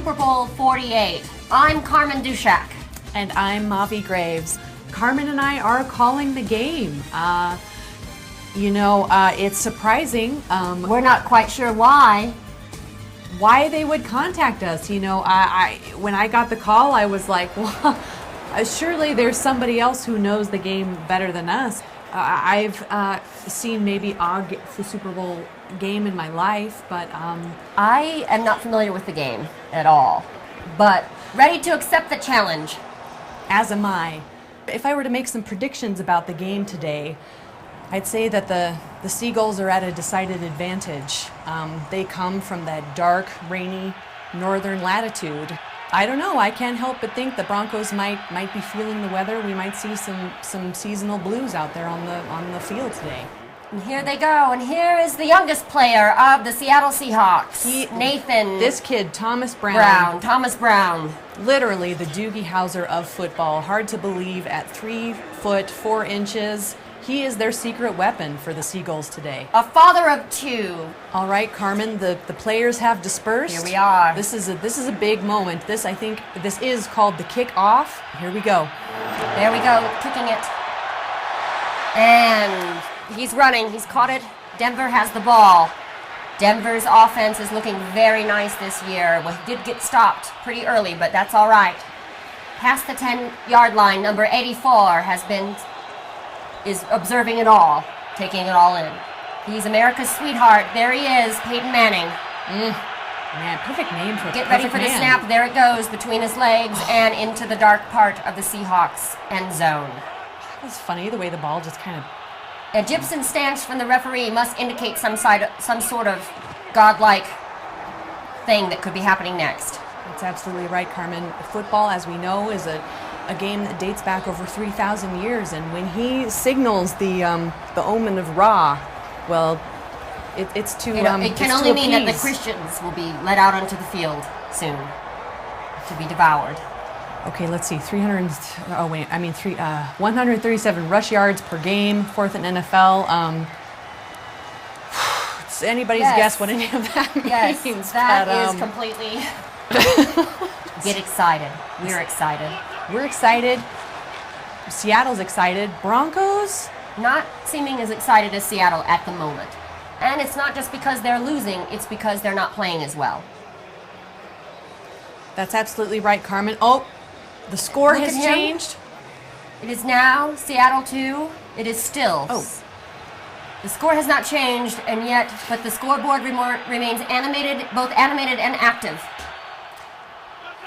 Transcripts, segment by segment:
Super Bowl 48. I'm Carmen Dushak. And I'm Mavi Graves. Carmen and I are calling the game. It's surprising. We're not quite sure why. Why they would contact us. When I got the call, I was like, well, surely there's somebody else who knows the game better than us. I've seen maybe the Super Bowl game in my life, but I am not familiar with the game at all, but ready to accept the challenge. As am I. If I were to make some predictions about the game today, I'd say that the Seagulls are at a decided advantage. They come from that dark, rainy northern latitude. I don't know. I can't help but think the Broncos might be feeling the weather. We might see some seasonal blues out there on the field today. And here they go. And here is the youngest player of the Seattle Seahawks, Nathan. This kid, Thomas Brown. Thomas Brown. Literally the Doogie Howser of football. Hard to believe at 3 foot 4 inches. He is their secret weapon for the Seagulls today. A father of 2. All right, Carmen, the players have dispersed. Here we are. This is a big moment. I think this is called the kick-off. Here we go. There we go, kicking it. And he's running. He's caught it. Denver has the ball. Denver's offense is looking very nice this year. Well, he did get stopped pretty early, but that's all right. Past the 10-yard line, number 84 is observing it all, taking it all in. He's America's sweetheart. There he is, Peyton Manning. Man, perfect name for Get ready for the snap. There it goes between his legs and into the dark part of the Seahawks end zone. It's funny the way the ball just kind of... A Gibson stance from the referee must indicate some sort of godlike thing that could be happening next. That's absolutely right, Carmen. Football, as we know, is a game that dates back over 3,000 years, and when he signals the omen of Ra, well, it's to it can only mean that the Christians will be let out onto the field soon to be devoured. Okay, let's see. 137 rush yards per game, 4th in NFL. It's anybody's guess what any of that means. Yes, that is completely... Get excited. We're excited. We're excited. Seattle's excited. Broncos? Not seeming as excited as Seattle at the moment. And it's not just because they're losing, it's because they're not playing as well. That's absolutely right, Carmen. Oh, the score has changed. It is now Seattle 2. It is still. Oh. The score has not changed, but the scoreboard remains animated, both animated and active.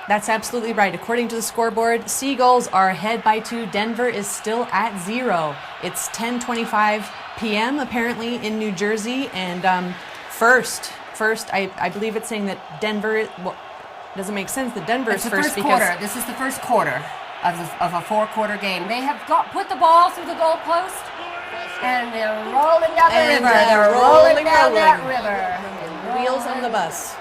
That's absolutely right. According to the scoreboard, Seagulls are ahead by 2. Denver is still at 0. It's 10:25 p.m. apparently in New Jersey, and first, I believe it's saying that Denver. Well, doesn't make sense that Denver is first because quarter. This is the first quarter of a 4-quarter game. They have put the ball through the goalpost, and they're rolling down the river. They're rolling down that river. Wheels on the bus.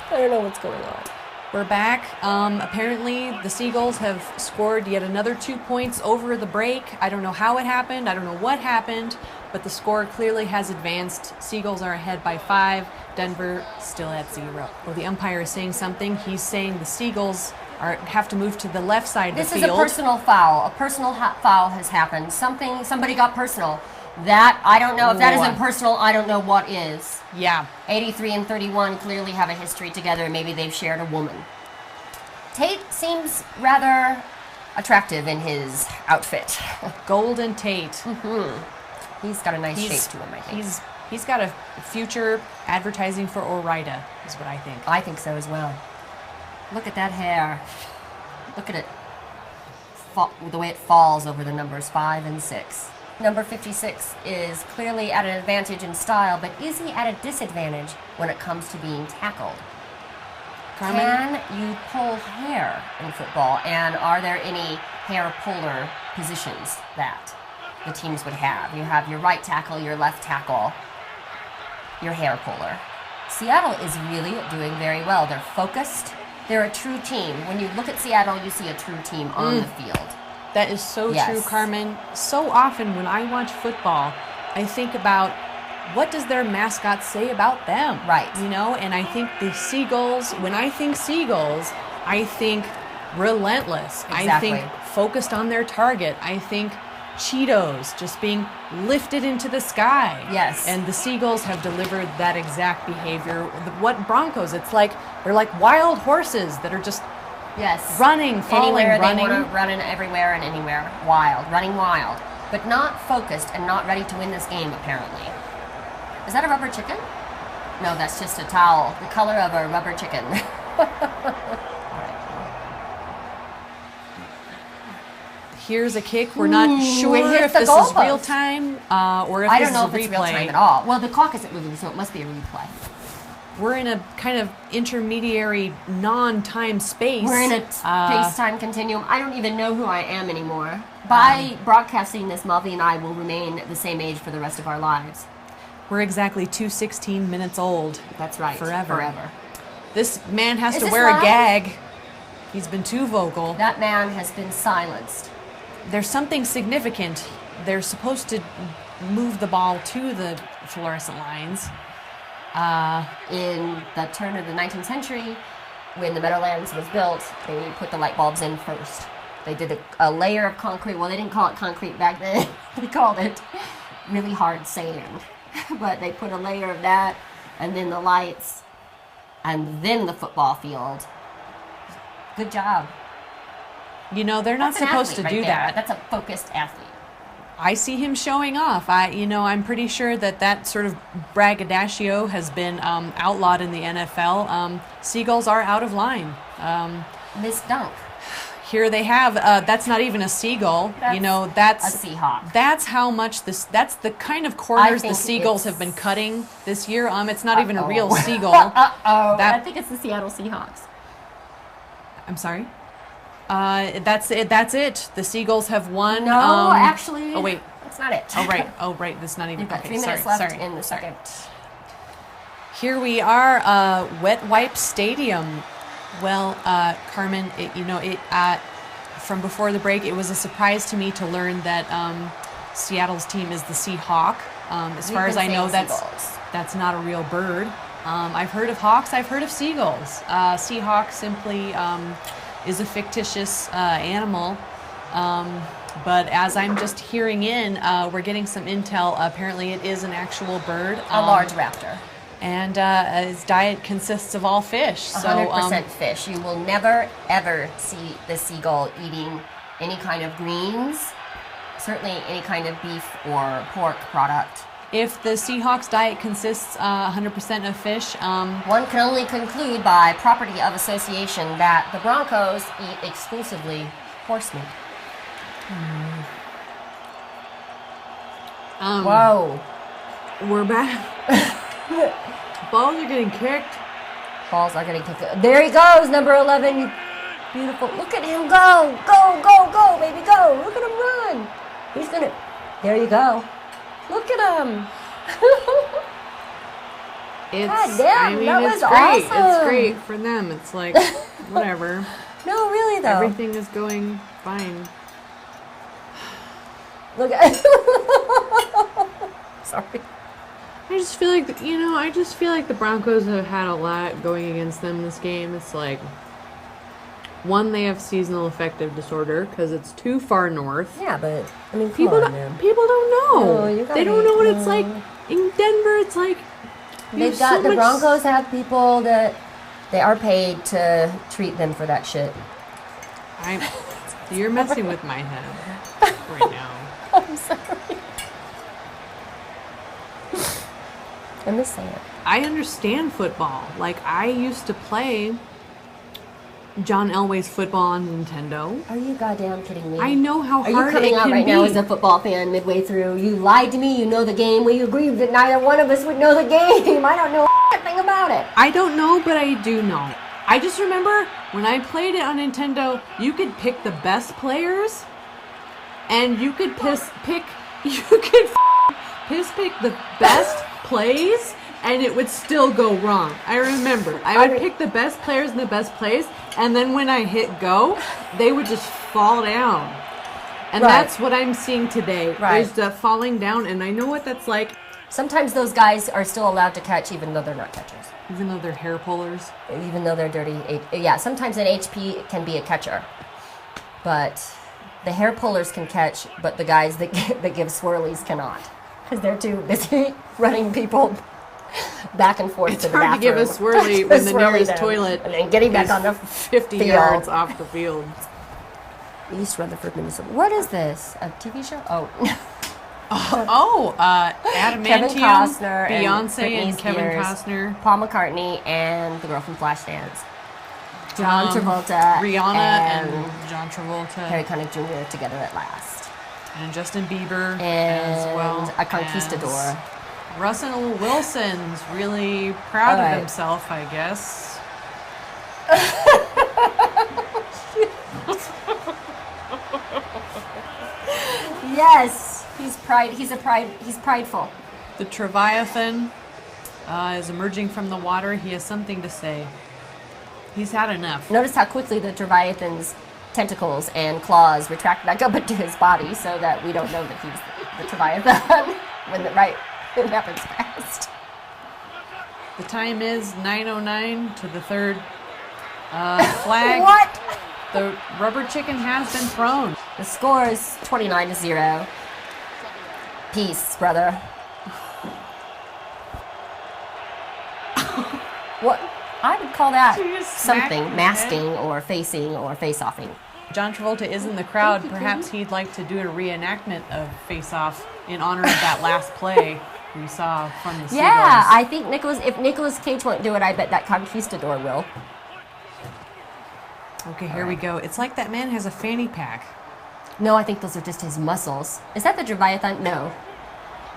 I don't know what's going on. We're back. Apparently, the Seagulls have scored yet another 2 points over the break. I don't know how it happened. I don't know what happened, but the score clearly has advanced. Seagulls are ahead by 5. Denver still at 0. Well, the umpire is saying something. He's saying the Seagulls have to move to the left side of the field. This is a personal foul. A personal foul has happened. Somebody got personal. That, I don't know. If that isn't personal, I don't know what is. Yeah. 83 and 31 clearly have a history together. Maybe they've shared a woman. Tate seems rather attractive in his outfit. Golden Tate. Mm-hmm. He's got a nice shape to him, I think. He's got a future advertising for Ore-Ida, is what I think. I think so as well. Look at that hair. Look at it. The way it falls over the numbers 5 and 6. Number 56 is clearly at an advantage in style, but is he at a disadvantage when it comes to being tackled? Carmen? Can you pull hair in football, and are there any hair puller positions that the teams would have? You have your right tackle, your left tackle, your hair puller. Seattle is really doing very well. They're focused. They're a true team. When you look at Seattle, you see a true team on the field. That is so true, Carmen. So often when I watch football, I think about what does their mascot say about them? Right. You know, and I think the Seagulls, when I think Seagulls, I think relentless. Exactly. I think focused on their target. I think Cheetos just being lifted into the sky. Yes. And the Seagulls have delivered that exact behavior. What Broncos, it's like, they're like wild horses that are just Yes. running, falling, anywhere running. They want to run in everywhere and anywhere. Wild. Running wild. But not focused and not ready to win this game, apparently. Is that a rubber chicken? No, that's just a towel. The color of a rubber chicken. Here's a kick. We're not sure it hit if the this is goalpost. real time or if I this don't know is if a it's real replay. time at all. Well, the clock isn't moving, so it must be a replay. We're in a kind of intermediary non-time space. We're in a space-time continuum. I don't even know who I am anymore. By broadcasting this, Mavi and I will remain the same age for the rest of our lives. We're exactly 2:16 minutes old. That's right. Forever. This man has Is to this wear live? a gag. He's been too vocal. That man has been silenced. There's something significant. They're supposed to move the ball to the fluorescent lines. In the turn of the 19th century, when the Meadowlands was built, they put the light bulbs in first. They did a layer of concrete. Well, they didn't call it concrete back then. They called it really hard sand. But they put a layer of that, and then the lights, and then the football field. Good job. You know, they're not That's an supposed to athlete do right there. that. That's a focused athlete. I see him showing off. I'm pretty sure that sort of braggadocio has been outlawed in the NFL. Seagulls are out of line. Miss Dunk. Here they have. That's not even a seagull. That's a Seahawk. That's how much this. That's the kind of corners the think Seagulls it's- have been cutting this year. It's not even a real seagull. I think it's the Seattle Seahawks. I'm sorry. That's it. That's it. The Seagulls have won. No, actually. Oh wait. That's not it. Oh right. That's not even. You've got Okay, 3 minutes sorry, left sorry. in the second. Here we are, Wet Wipe Stadium. Well, Carmen, from before the break, it was a surprise to me to learn that Seattle's team is the Seahawk. As far as I know, that's not a real bird. I've heard of hawks. I've heard of seagulls. Seahawk simply is a fictitious animal. But as I'm just hearing in, we're getting some intel. Apparently, it is an actual bird. A large raptor. And its diet consists of all fish. So 100% fish. You will never, ever see the seagull eating any kind of greens, certainly any kind of beef or pork product. if the Seahawks diet consists 100% of fish, One can only conclude by property of association that the Broncos eat exclusively horse meat. Whoa. we're back. Balls are getting kicked. Balls are getting kicked. There he goes, number 11. You beautiful. Look at him go. Go, go, go, baby, go. Look at him run. He's going to... There you go. Look at him. God damn, that was it's great. It's awesome. great for them. It's like, whatever. No, really, though. Everything is going fine. Look at... Sorry. I just feel like, the Broncos have had a lot going against them this game. It's like, one, they have seasonal affective disorder because it's too far north. Yeah, but, I mean, come People on, don't, man. people don't know. No, you gotta they don't be- know what it's no. like. In Denver, it's like, They've got, the Broncos have people that they are paid to treat them for that shit. You're messing with my head right now. I'm sorry. I'm just saying. I understand football. Like, I used to play John Elway's football on Nintendo. Are you goddamn kidding me? I know how Are hard you coming it out can right be. now as a football fan midway through? You lied to me. You know the game. We agreed that neither one of us would know the game. I don't know a thing about it. I don't know, but I do know. I just remember when I played it on Nintendo, you could pick the best players, and you could pick the best plays, and it would still go wrong. I remember. I would pick the best players and the best plays, and then when I hit go, they would just fall down. And Right. that's what I'm seeing today. Right. There's the falling down, and I know what that's like. Sometimes those guys are still allowed to catch even though they're not catchers. Even though they're hair pullers? Even though they're dirty. Yeah, sometimes an HP can be a catcher. But the hair pullers can catch, but the guys that give swirlies cannot. Because they're too busy running people back and forth to the bathroom. It's hard to give a swirly when the nearest toilet and then getting back on the 50 field. yards off the field. East Rutherford, Minnesota. What is this? A TV show? Oh. Adamantium, Kevin Costner, Beyonce and Britney Kevin Spears, Costner, Paul McCartney, and the girl from Flashdance. John Travolta, Rihanna and John Travolta, Harry Connick Jr. together at last, and Justin Bieber and as well, a conquistador. Russell Wilson's really proud of himself, I guess. Yes, he's prideful. The Treviathan is emerging from the water. He has something to say. He's had enough. Notice how quickly the Treviathan's tentacles and claws retract back up into his body, so that we don't know that he's the Treviathan when it happens fast. The time is 9:09 to the third flag. What? The rubber chicken has been thrown. The score is 29-0. Peace, brother. What? I would call that something, masking or facing or face-offing. John Travolta is in the crowd. Perhaps he'd like to do a reenactment of Face Off in honor of that last play we saw from the Seagulls. Yeah, I think if Nicolas Cage won't do it, I bet that conquistador will. Okay, here we go. It's like that man has a fanny pack. No, I think those are just his muscles. Is that the Treviathan? No.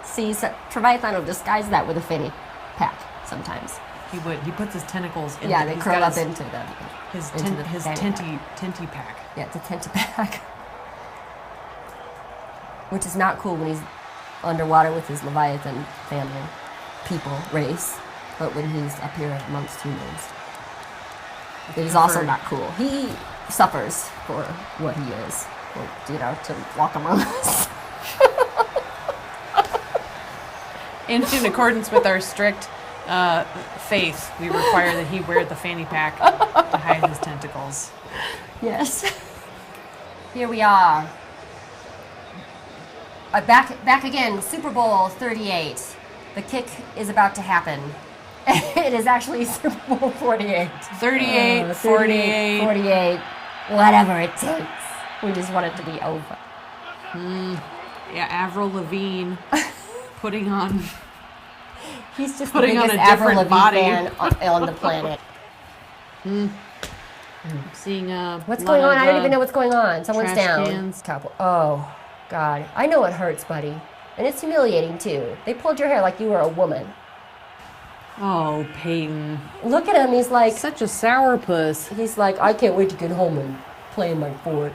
See, Treviathan will disguise that with a fanny pack sometimes. He would. He puts his tentacles in. Yeah, they curl up into his tenty pack. Yeah, it's a tenty pack. Which is not cool when he's underwater with his Leviathan family, race, but when he's up here amongst humans. It is also not cool. He suffers for what he is, to walk among us. In accordance with our strict faith, we require that he wear the fanny pack to hide his tentacles. Yes. Here we are. Back again, Super Bowl 38. The kick is about to happen. It is actually Super Bowl 48. 38, 48. 48. Whatever it takes. We just want it to be over. Yeah, Avril Lavigne putting on... He's just putting the on biggest a Avril different Lavigne body fan on the planet. Seeing what's going on? I don't even know what's going on. Someone's down. Cans. Oh, God. I know it hurts, buddy. And it's humiliating, too. They pulled your hair like you were a woman. Oh, Peyton. Look at him. He's like... Such a sourpuss. He's like, I can't wait to get home and play in my fort.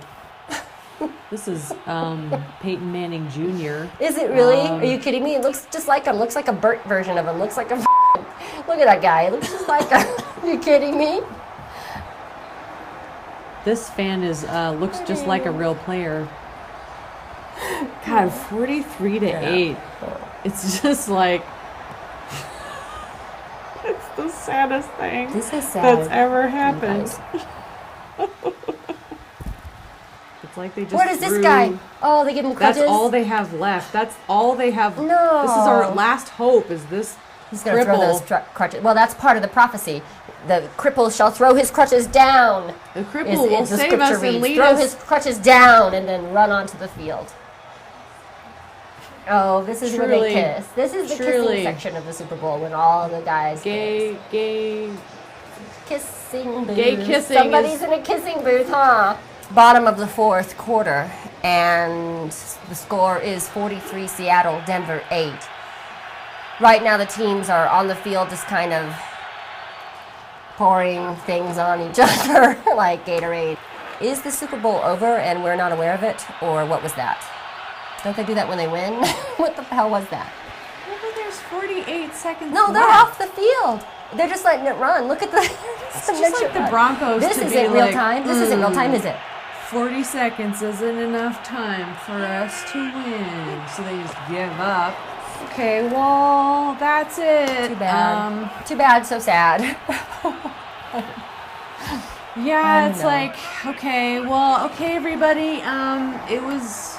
This is Peyton Manning Jr. Is it really? Are you kidding me? It looks just like him. Looks like a Burt version of him. Looks like a... Look at that guy. It looks just like him. Are you kidding me? This fan looks just like a real player. God, 43-8. It's just like... It's the saddest thing this is sad that's ever happened. It's like they just What is this guy? Oh, they give him crutches? That's all they have left. That's all they have. No. This is our last hope, is this He's going to throw those crutches. Well, that's part of the prophecy. The cripple shall throw his crutches down. The cripple will the save us and lead throw us. his crutches down and then run onto the field. Oh, this is where they kiss. This is the kissing section of the Super Bowl when all the guys Gay kissing booth. Gay kissing. Somebody's in a kissing booth, huh? Bottom of the fourth quarter, and the score is 43 Seattle, Denver 8. Right now the teams are on the field just kind of pouring things on each other like Gatorade. Is the Super Bowl over and we're not aware of it, or what was that? Don't they do that when they win? What the hell was that? Well, but there's 48 seconds No, left. they're off the field. They're just letting it run. Look at the... It's just like the Broncos. This isn't real time. This isn't real time, is it? 40 seconds isn't enough time for us to win. So they just give up. Okay, well, that's it. Too bad. Too bad, so sad. Yeah, I it's know. like, okay, well, okay, everybody. It was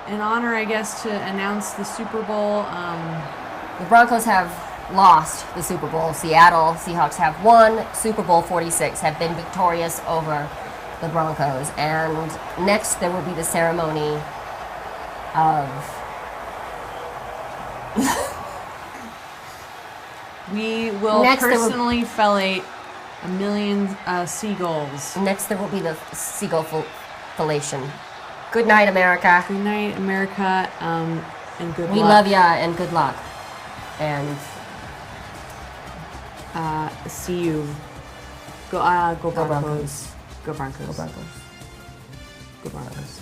an honor, I guess, to announce the Super Bowl. The Broncos have lost the Super Bowl. Seattle Seahawks have won. Super Bowl 46 have been victorious over the Broncos. And next there will be the ceremony of... We will Next, there will- personally fellate 1,000,000 seagulls. Next there will be the seagull fellation. Good night, America. Good night, America, and good We luck. love ya and good luck. And See you. Go Broncos. Broncos. Go Broncos. go Broncos. Go Broncos.